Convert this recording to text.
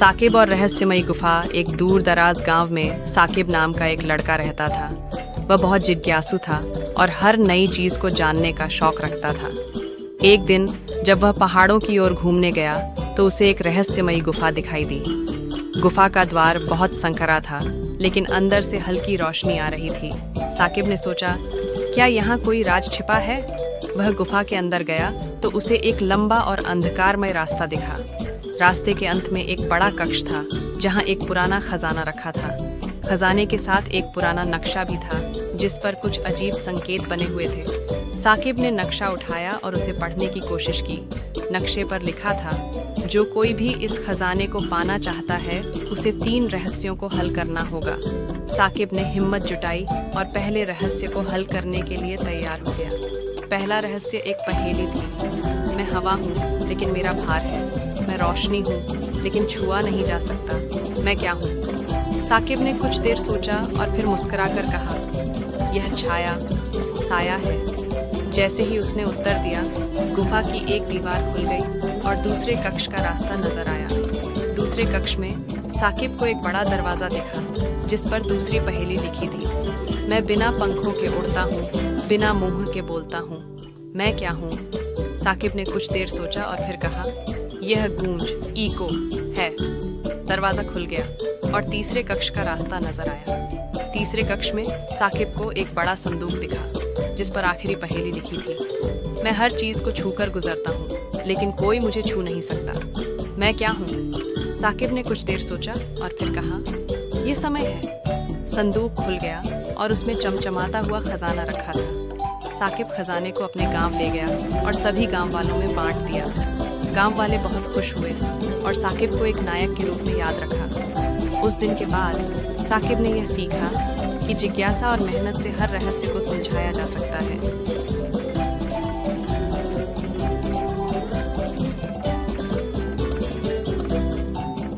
साकिब और रहस्यमयी गुफा। एक दूर दराज गांव में साकिब नाम का एक लड़का रहता था। वह बहुत जिज्ञासु था और हर नई चीज़ को जानने का शौक रखता था। एक दिन जब वह पहाड़ों की ओर घूमने गया तो उसे एक रहस्यमयी गुफा दिखाई दी। गुफा का द्वार बहुत संकरा था, लेकिन अंदर से हल्की रोशनी आ रही थी। साकिब ने सोचा, क्या यहाँ कोई राज छिपा है? वह गुफा के अंदर गया तो उसे एक लंबा और अंधकारमय रास्ता दिखा। रास्ते के अंत में एक बड़ा कक्ष था, जहाँ एक पुराना खजाना रखा था। खजाने के साथ एक पुराना नक्शा भी था, जिस पर कुछ अजीब संकेत बने हुए थे। साकिब ने नक्शा उठाया और उसे पढ़ने की कोशिश की। नक्शे पर लिखा था, जो कोई भी इस खजाने को पाना चाहता है, उसे 3 रहस्यों को हल करना होगा। साकिब ने हिम्मत जुटाई और पहले रहस्य को हल करने के लिए तैयार हो गया। पहला रहस्य एक पहेली थी। मैं हवा हूँ, लेकिन मेरा भार है। मैं रोशनी हूँ, लेकिन छुआ नहीं जा सकता। मैं क्या हूँ? साकिब ने कुछ देर सोचा और फिर मुस्कुराकर कहा, यह छाया, साया है। जैसे ही उसने उत्तर दिया, गुफा की एक दीवार खुल गई और दूसरे कक्ष का रास्ता नजर आया। दूसरे कक्ष में साकिब को एक बड़ा दरवाजा दिखा, जिस पर दूसरी पहेली लिखी थी। मैं बिना पंखों के उड़ता हूँ, बिना मुंह के बोलता हूँ। मैं क्या हूँ? साकिब ने कुछ देर सोचा और फिर कहा, यह गूंज, इको है। दरवाजा खुल गया और तीसरे कक्ष का रास्ता नजर आया। तीसरे कक्ष में साकिब को एक बड़ा संदूक दिखा, जिस पर आखिरी पहेली लिखी थी। मैं हर चीज को छूकर गुजरता हूँ, लेकिन कोई मुझे छू नहीं सकता। मैं क्या हूँ? साकिब ने कुछ देर सोचा और फिर कहा, यह समय है। संदूक खुल गया और उसमें चमचमाता हुआ खजाना रखा था। साकिब खजाने को अपने गांव ले गया और सभी गांव वालों में बांट दिया। गांव वाले बहुत खुश हुए और साकिब को एक नायक के रूप में याद रखा। उस दिन के बाद साकिब ने यह सीखा कि जिज्ञासा और मेहनत से हर रहस्य को सुलझाया जा सकता है।